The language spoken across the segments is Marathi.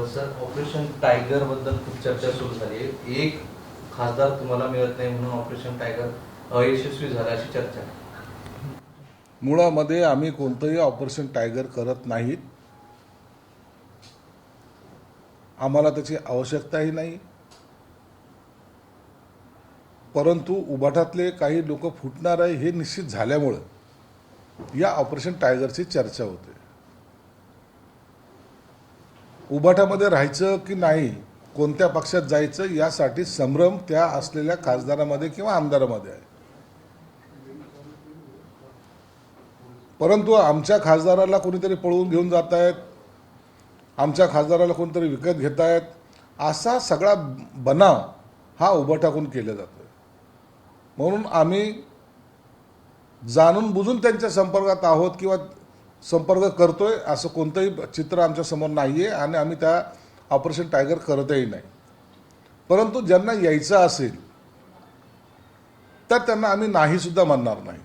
सर, ऑपरेशन टायगर बद्दल खूप चर्चा सुरू झाली आहे. एक खासदार तुम्हाला मिळत नाही म्हणून ऑपरेशन टायगर अयशस्वी झालं अशी चर्चा आहे. मुळामध्ये आम्ही कोणतंही ऑपरेशन टायगर करत नाहीत. आम्हाला त्याची आवश्यकताही नाही. परंतु उबाठातले काही लोक फुटणार आहे हे निश्चित झाल्यामुळं या ऑपरेशन टायगरची चर्चा होते. उबाठामध्ये राहायचं की नाही, कोणत्या पक्षात जायचं यासाठी संभ्रम त्या असलेल्या खासदारामध्ये किंवा आमदारामध्ये आहे. परंतु आमच्या खासदाराला कोणीतरी पळवून घेऊन जात आहेत, आमच्या खासदाराला कोणीतरी विकत घेत आहेत, असा सगळा बनाव हा उबाठाकून केला जातो. म्हणून आम्ही जाणून बुजून त्यांच्या संपर्कात आहोत किंवा संपर्क करतोय असं कोणतंही चित्र आमच्या समोर नाहीये आणि आम्ही त्या ऑपरेशन टायगर करतही नाही. परंतु ज्यांना यायचं असेल तर त्यांना आम्ही नाही सुद्धा म्हणणार नाही.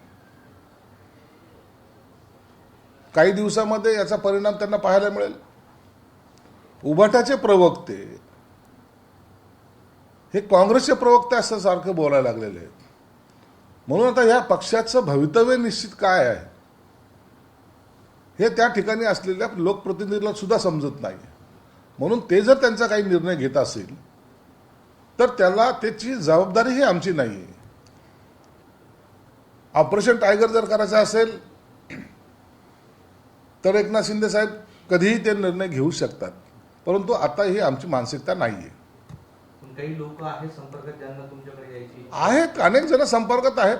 काही दिवसामध्ये याचा परिणाम त्यांना पाहायला मिळेल. उबाठाचे प्रवक्ते हे काँग्रेसचे प्रवक्ते असं सारखं बोलायला लागलेले आहेत. म्हणून आता या पक्षाचं भवितव्य निश्चित काय आहे हे त्या ठिकाणी असलेल्या लोकप्रतिनिधीला सुद्धा समजत नाही. म्हणून ते जर त्यांचा काही निर्णय घेत असेल तर त्याला त्याची जबाबदारी ही आमची नाही. ऑपरेशन टायगर जर करायचं असेल तर एकनाथ शिंदे साहेब कधीही ते निर्णय घेऊ शकतात. परंतु आता ही आमची मानसिकता नाहीये. काही लोक आहेत संपर्कात ज्यांना तुमच्याकडे यायची आहेत, अनेक जण संपर्कात आहेत,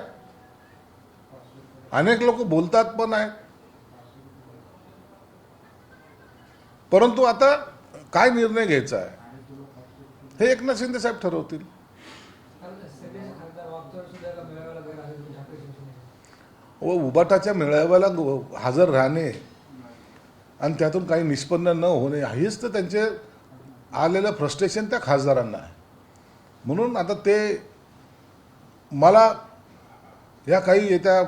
अनेक लोक बोलतात पण आहेत. परंतु आता काय निर्णय घ्यायचा आहे हे एकनाथ शिंदे साहेब ठरवतील. व उबाठाच्या मेळाव्याला हजर राहणे आणि त्यातून काही निष्पन्न न होणे हेच तर त्यांचे आलेलं फ्रस्ट्रेशन त्या खासदारांना आहे. म्हणून आता ते मला या काही येत्या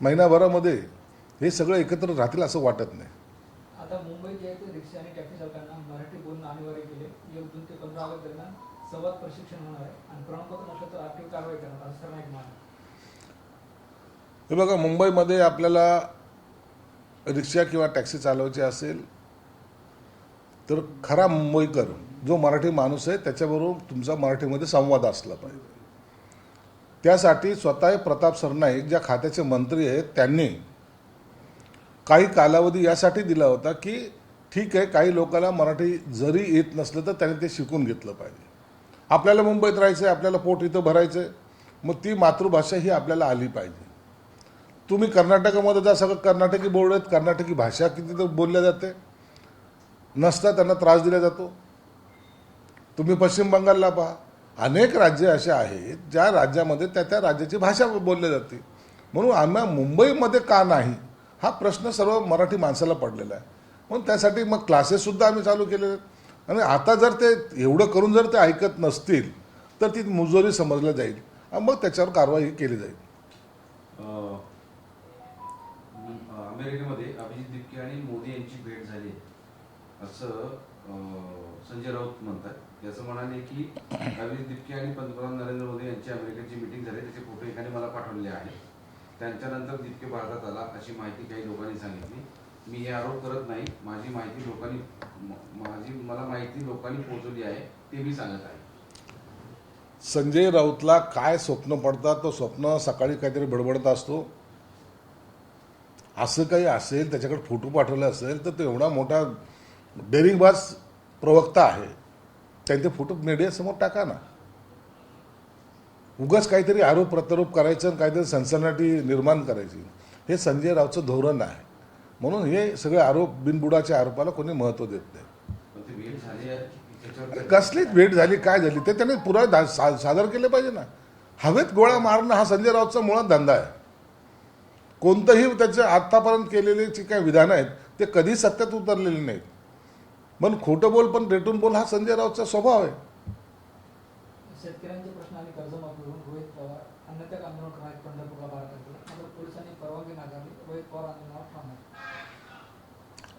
महिनाभरामध्ये हे सगळं एकत्र राहतील असं वाटत नाही. आता मुंबईत रिक्षा आणि टॅक्सी चालकांना मराठी बोलणं अनिवार्य केले. 1 जून ते 15 ऑगस्ट दरम्यान संवाद प्रशिक्षण होणार आहे आणि प्रमाणपत्र नसलं तर आर्थिक कारवाई करणार असं सरनाईक म्हणाले. हे बघा, मुंबईमध्ये आपल्याला रिक्षा किंवा टॅक्सी चालवायची असेल तर खरा मुंबईकर जो मराठी माणूस आहे त्याच्याबरोबर तुमचा मराठीमध्ये संवाद असला पाहिजे. त्यासाठी स्वतः प्रताप सरनाईक ज्या खात्याचे मंत्री आहेत त्यांनी काही कालावधी यासाठी दिला होता की ठीक आहे, काही लोकांना मराठी जरी येत नसलं तर त्यांनी ते शिकून घेतलं पाहिजे. आपल्याला मुंबईत राहायचं आहे, आपल्याला पोट इथं भरायचं आहे, मग ती मातृभाषा ही आपल्याला आली पाहिजे. तुम्ही कर्नाटकामध्ये जा, सगळं कर्नाटकी बोर्ड आहेत, कर्नाटकी भाषा किती तर बोलल्या जाते, नसता त्यांना त्रास दिला जातो. तुम्ही पश्चिम बंगालला पहा, अनेक राज्य असे आहेत ज्या राज्यामध्ये त्या त्या राज्याची भाषा बोलली जाते. म्हणून आम्ही मुंबईमध्ये का नाही हा प्रश्न सर्व मराठी माणसाला पडलेला आहे. म्हणून त्यासाठी मग क्लासेससुद्धा आम्ही चालू केलेले आहेत. आणि आता जर ते एवढं करून जर ते ऐकत नसतील तर ती मुजोरी समजलं जाईल, मग त्याच्यावर कारवाई केली जाईल. अमेरिकेमध्ये अभिजित दिपके आणि मोदी यांची भेट झाली असं संजय राऊत म्हणतात. असं म्हणाले की अभिजित दिपके आणि पंतप्रधान नरेंद्र मोदी यांची अमेरिकेची मीटिंग झाली, त्याचे फोटो एकाने मला पाठवले आहेत. त्यांच्यानंतर दिपके भारतात आला अशी माहिती काही लोकांनी सांगितली. मी हे आरोप करत नाही, मला माहिती लोकांनी पोहोचवली आहे ते मी सांगत आहे. संजय राऊतला काय स्वप्न पडतात, तो स्वप्न सकाळी काहीतरी बडबडत असतो. असं काही असेल, त्याच्याकडे फोटो पाठवले असेल तर तो एवढा मोठा डेअरिंगबाज प्रवक्ता आहे, त्यांचे फोटो मीडियासमोर टाका ना. उगाच काहीतरी आरोप प्रत्यारोप करायचं आणि काहीतरी सनसनाटी निर्माण करायची हे संजय राऊतचं धोरण आहे. म्हणून हे सगळे आरोप बिनबुडाच्या आरोपाला कोणी महत्त्व देत नाही. कसलीच भेट झाली, काय झाली ते त्याने पुरावे सादर केले पाहिजे ना. हवेत गोळा मारणं हा संजय राऊतचा मुळात धंदा आहे. कोणतंही त्याचे आतापर्यंत केलेले जे काही विधान आहेत ते कधी सत्यात उतरलेले नाहीत. पण खोटं बोल पण रेटून बोल हा संजय राऊतचा स्वभाव आहे. शेतकऱ्यांचे प्रश्न आणि कर्जमाफीवरून रोहित पवार अन्नत्याग आंदोलन करण्यात पंढरपूरला बाहेर टाकले. मात्र पोलिसांनी परवानगी नाकारली. रोहित पवार आंदोलनावर थांबले.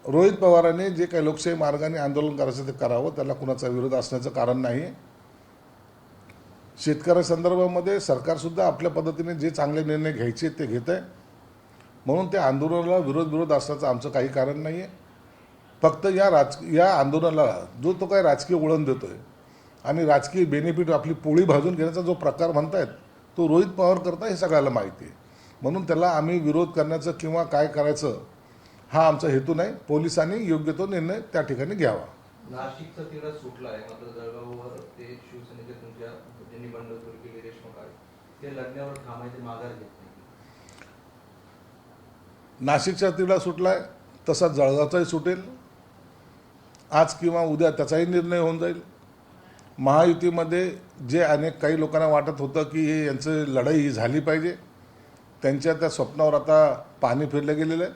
रोहित पवारांनी जे काही लोकशाही मार्गाने आंदोलन करायचं ते करावं, त्याला कुणाचा विरोध असण्याचं कारण नाही. शेतकऱ्यासंदर्भामध्ये सरकारसुद्धा आपल्या पद्धतीने जे चांगले निर्णय घ्यायचे ते घेत आहे, म्हणून त्या आंदोलनाला विरोध असण्याचं आमचं काही कारण नाही आहे. फक्त या आंदोलनाला जो तो काही राजकीय वळण देतोय आणि राजकीय बेनिफिट आपली पोळी भाजून घेण्याचा जो प्रकार म्हणतायत तो रोहित पवार करता हे सगळ्याला माहिती आहे. म्हणून त्याला आम्ही विरोध करण्याचं किंवा काय करायचं हा आमचा हेतू नाही. पोलिसांनी योग्य तो निर्णय त्या ठिकाणी घ्यावा. नाशिकचा तिढा सुटला आहे, मात्र जळगाववर ते शिवसेनेचे तुमच्या ज्यांनी बंडखोरी केली देशमुख आहे ते लढण्यावर ठाम आहे, ते माघार घेत नाही. नाशिकचा तिढा सुटलाय, तसा जळगावचाही सुटेल. आज किंवा उद्या त्याचाही निर्णय होऊन जाईल. महायुतीमध्ये जे काही लोकांना वाटत होतं की हे यांचं लढाई झाली पाहिजे, त्यांच्या त्या स्वप्नावर आता पाणी फिरलं गेलेलं आहे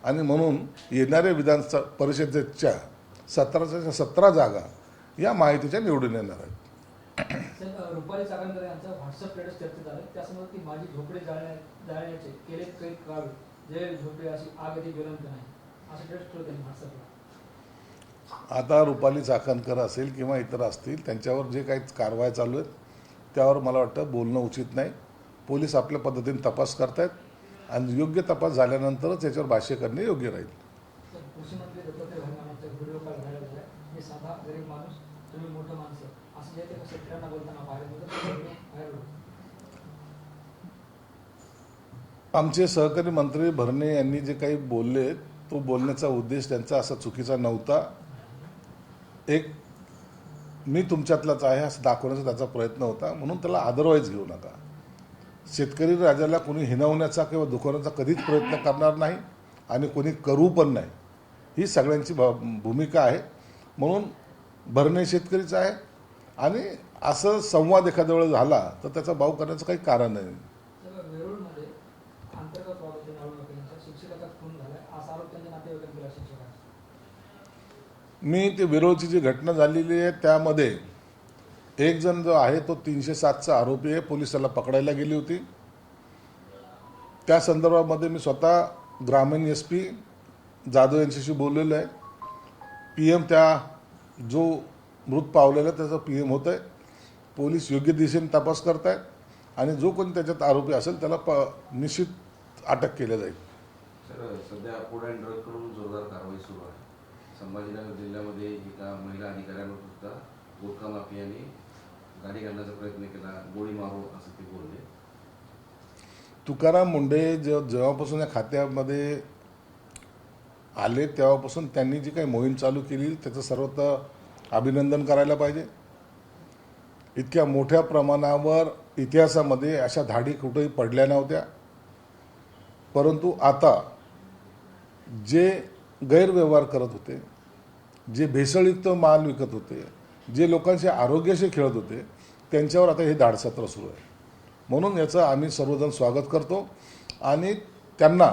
आणि म्हणून येणाऱ्या विधान परिषदेच्या 17 जागा या महायुतीच्या निवडून येणार आहेत. रुपाली चाकणकर यांचा व्हॉट्सअप स्टेटस चर्चेत आलं, त्यासमोर की माझी झोपडे जाळण्याचे केले काही काळ जे झोपडे अशी आग येथे ज्वलंत नाही असं स्टेटस ठेवलं त्यांनी व्हॉट्सअपला. आता रुपाली चाकणकर असेल किंवा इतर असतील त्यांच्यावर जे काही कारवाई चालू आहेत त्यावर मला वाटतं बोलणं उचित नाही. पोलीस आपल्या पद्धतीने तपास करतायत आणि योग्य तपास झाल्यानंतरच याच्यावर भाष्य करणे योग्य राहील. कृषी मंत्री दत्तात्रय भरणे व्हिडिओ कॉल व्हायरल झाला. मी साधा गरीब माणूस, तुम्ही मोठं माणसं असं जे ते शेतकऱ्यांना बोलताना पाहिलं. आमचे सहकारी मंत्री भरणे यांनी जे काही बोलले तो बोलण्याचा उद्देश त्यांचा असा चुकीचा नव्हता. मी तुमच्यातलाच आहे असं दाखवण्याचा त्याचा प्रयत्न होता, म्हणून त्याला अदरवाईज घेऊ नका. शेतकरी राजाला कोणी हिणवण्याचा किंवा दुखवण्याचा कधीच प्रयत्न करणार नाही आणि कोणी करू पण नाही. ही सगळ्यांची भूमिका आहे. म्हणून भरणे शेतकरीचा आहे आणि असं संवाद एखाद्या वेळेस झाला तर त्याचा भाव करण्याचं काही कारण नाही. वेरूळमध्ये अंतर्गत वादाच्या निवडणुकीनंतर शिक्षकाचा खून झालाय असा आरोप त्यांच्या नातेवाईकांनी केला. शिक्षकांचा मी ते वेरूळची जी घटना झालेली आहे त्यामध्ये एक जण जो आहे तो 307चा आरोपी आहे. पोलीस त्याला पकडायला गेली होती. त्या संदर्भामध्ये मी स्वतः ग्रामीण SP जाधव यांच्याशी बोललेलो आहे. PM त्या जो मृत पावलेला त्याचा PM होत आहे. पोलीस योग्य दिशेने तपास करत आहेत आणि जो कोणी त्याच्यात आरोपी असेल त्याला निश्चित अटक केल्या जाईल. सर, सध्या फूड अँड ड्रग कडून जोरदार कारवाई सुरू आहे. संभाजीनगर जिल्ह्यामध्ये एका महिला अधिकाऱ्यांवर सुद्धा गुटखा माफियाने गाडी घालण्याचा प्रयत्न केला, गोळी मारू असं ते बोलले. तुकाराम मुंढे जेव्हापासून या खात्यामध्ये आले तेव्हापासून त्यांनी जी काही मोहीम चालू केली त्याचं सर्वत्र अभिनंदन करायला पाहिजे. इतक्या मोठ्या प्रमाणावर इतिहासामध्ये अशा धाडी कुठेही पडल्या नव्हत्या. परंतु आता जे गैरव्यवहार करत होते, जे भेसळयुक्त माल विकत होते, जे लोकांच्या आरोग्याशी खेळत होते त्यांच्यावर आता हे धाडसत्र सुरू आहे. म्हणून याचं आम्ही सर्वजण स्वागत करतो आणि त्यांना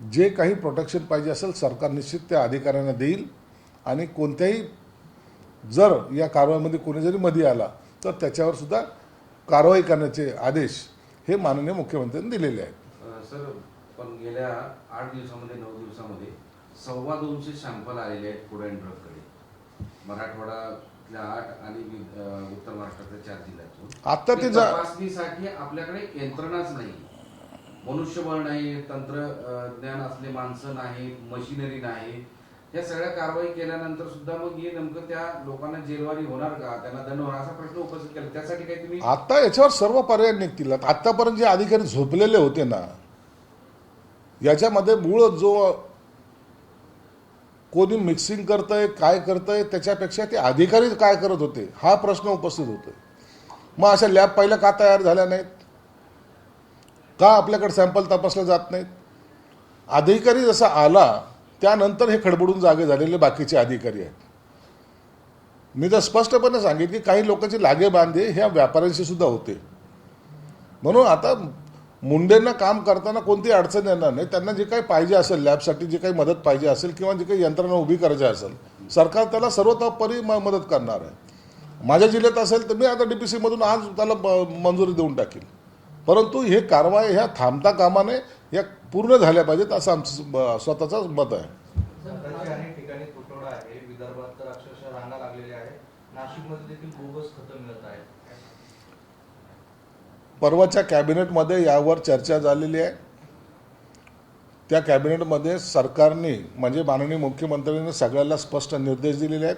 जे काही प्रोटेक्शन पाहिजे असेल सरकार निश्चित त्या अधिकाऱ्यांना देईल आणि कोणत्याही जर या कारवाईमध्ये कोणी जरी मध्ये आला तर त्याच्यावर सुद्धा कारवाई करण्याचे आदेश हे माननीय मुख्यमंत्र्यांनी दिलेले आहेत. सर, पण गेल्या 8 दिवसामध्ये 9 दिवसामध्ये 225 सॅम्पल आलेले आहेत फूड अँड ड्रगकडे. मराठवाड्यातल्या 8 आणि उत्तर महाराष्ट्रातल्या 4 जिल्ह्यातून. आता ते तपासणीसाठी आपल्याकडे यंत्रणाच नाही, मनुष्यबळ नाही, तंत्रज्ञान असले माणसं नाही, मशिनरी नाही. या सगळ्या कारवाई केल्यानंतर सुद्धा मग हे नेमकं त्या लोकांना जेलवारी होणार का, त्यांना दंड होणार असा प्रश्न उपस्थित केला. त्यासाठी काही तुम्ही आता याच्यावर सर्व पर्याय निघतील. आतापर्यंत जे अधिकारी झोपलेले होते ना, याच्यामध्ये मूळ जो कोणी मिक्सिंग करतंय काय करतंय त्याच्यापेक्षा ते अधिकारी काय करत होते हा प्रश्न उपस्थित होतोय. मग अशा लॅब पहिल्या का तयार झाल्या नाहीत, का आपल्याकडे सॅम्पल तपासले जात नाहीत. अधिकारी जसा आला त्यानंतर हे खडबडून जागे झालेले बाकीचे अधिकारी आहेत. मी तर स्पष्टपणे सांगितलं की काही लोकांचे लागेबांधे ह्या व्यापाऱ्यांशी सुद्धा होते. म्हणून आता मुंडेंना काम करताना कोणती अडचण येणार नाही. त्यांना जे काही पाहिजे असेल लॅबसाठी जे काही मदत पाहिजे असेल किंवा जे काही यंत्रणा उभी करायची असेल सरकार त्याला सर्वतोपरी मदत करणार आहे. माझ्या जिल्ह्यात असेल तर मी आता DPC मधून आज त्याला मंजुरी देऊन टाकेल. परंतु हे कारवाई ह्या थांबता कामा नये, या पूर्ण झाल्या पाहिजेत असं आमचं स्वतःचं मत आहे. रांगा लागलेल्या आहेत. नाशिकमध्ये देखील बोगस खतं मिळत आहेत. परवाच्या कॅबिनेटमध्ये यावर चर्चा झालेली आहे. त्या कॅबिनेटमध्ये सरकारने म्हणजे माननीय मुख्यमंत्र्यांनी सगळ्याला स्पष्ट निर्देश दिलेले आहेत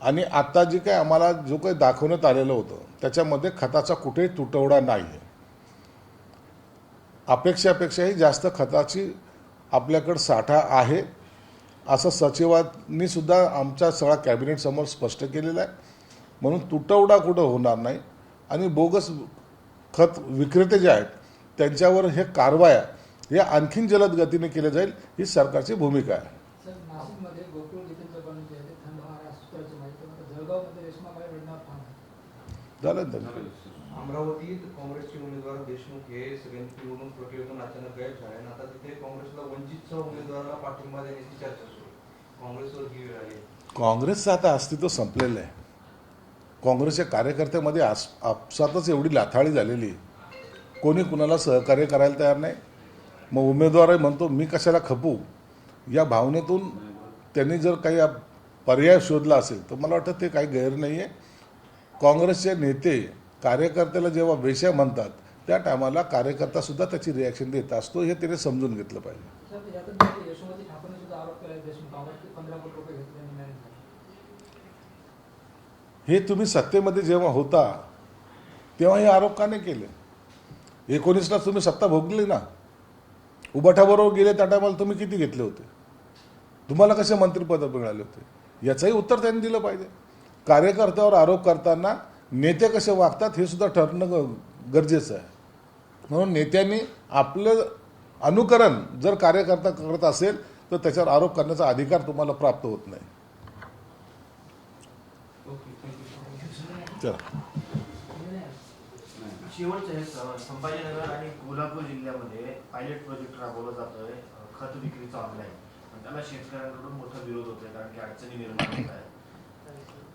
आणि आता जे काही आम्हाला जो काही दाखवण्यात आलेलं होतं त्याच्यामध्ये खताचा कुठेही तुटवडा नाही आहे. अपेक्षापेक्षाही जास्त खताची आपल्याकडं साठा आहे असं सचिवांनी सुद्धा आमच्या सगळ्या कॅबिनेटसमोर स्पष्ट केलेलं आहे. म्हणून तुटवडा कुठं होणार नाही आणि बोगस खत विक्रेते जे आहेत त्यांच्यावर हे कारवाया हे आणखीन जलद गतीने केले जाईल ही सरकारची भूमिका आहे. सर, नाशिकमध्ये गोकुळ गीतेंद्र कॉलनी जे आहे ते थंड होणार आहे सूत्राची माहिती आहे. जळगावमध्ये रेशमाबाई मिळणार फार्म झालं ना त्यांचं. अमरावतीत काँग्रेसचे उमेदवार देशमुख हे सगळ्यांची निवडणूक प्रक्रियेतून अचानक गायब झाले आणि आता तिथे काँग्रेसला वंचितच्या उमेदवाराला पाठिंबा देण्याची चर्चा सुरू आहे. काँग्रेसवर ही वेळ आली आहे. काँग्रेसचं आता अस्तित्व संपलेलं आहे. काँग्रेसच्या कार्यकर्त्यामध्ये आपसातच एवढी लाथाळी झालेली आहे. कोणी कुणाला सहकार्य करायला तयार नाही. मग उमेदवारही म्हणतो मी कशाला खपू या भावनेतून त्यांनी जर काही पर्याय शोधला असेल तर मला वाटतं ते काही गैर नाही आहे. काँग्रेसचे नेते कार्यकर्त्याला जेव्हा वेश्या म्हणतात त्या टायमाला कार्यकर्तासुद्धा त्याची रिॲक्शन देत असतो हे त्याने समजून घेतलं पाहिजे. सर, यातच यशोमती ठाकूरने सुद्धा आरोप केला देशमुखावर की 15 कोटी रुपये घेतल्याने मॅनेज झाले. हे तुम्ही सत्तेमध्ये जेव्हा होता तेव्हा हे आरोप का नाही केले? 19ला तुम्ही सत्ता भोगली ना, उबाठाबरोबर गेले त्या टायमाला तुम्ही किती घेतले होते? तुम्हाला कसे मंत्रिपद मिळाले होते? याचंही उत्तर त्यांनी दिलं पाहिजे. कार्यकर्त्यावर आरोप करताना नेते कसे वागतात हे सुद्धा ठरणं गरजेचं आहे. म्हणून नेत्यांनी आपलं अनुकरण जर कार्यकर्ता करत असेल तर त्याच्यावर आरोप करण्याचा अधिकार तुम्हाला प्राप्त होत नाही. चला शेवटचं हे संभाजीनगर आणि कोल्हापूर जिल्ह्यामध्ये पायलट प्रोजेक्ट राबवला जातोय खत विक्रीचा ऑनलाईन. त्याला शेतकऱ्यांकडून मोठा विरोध होतोय कारण की अडचणी निर्माण होत आहेत.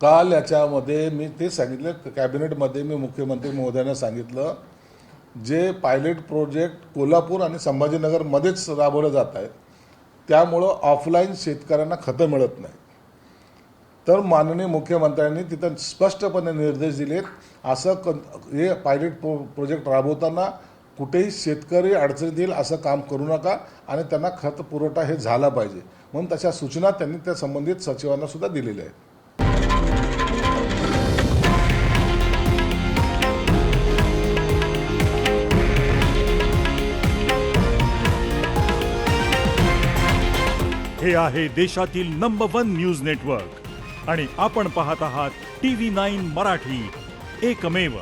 काल याच्यामध्ये मी ते सांगितलं कॅबिनेटमध्ये मी मुख्यमंत्री महोदयांना सांगितलं जे पायलट प्रोजेक्ट कोल्हापूर आणि संभाजीनगरमध्येच राबवले जात आहेत त्यामुळं ऑफलाईन शेतकऱ्यांना खतं मिळत नाही. तर माननीय मुख्यमंत्र्यांनी तिथं स्पष्टपणे निर्देश दिलेत असं हे पायलट प्रोजेक्ट राबवताना कुठेही शेतकरी अडचणीत येईल असं काम करू नका आणि त्यांना खत पुरवठा हे झाला पाहिजे म्हणून तशा सूचना त्यांनी त्या संबंधित सचिवांना सुद्धा दिलेल्या आहेत. हे आहे देशातील नंबर 1 न्यूज नेटवर्क आणि आपण पाहत आहात TV9 मराठी, एकमेव.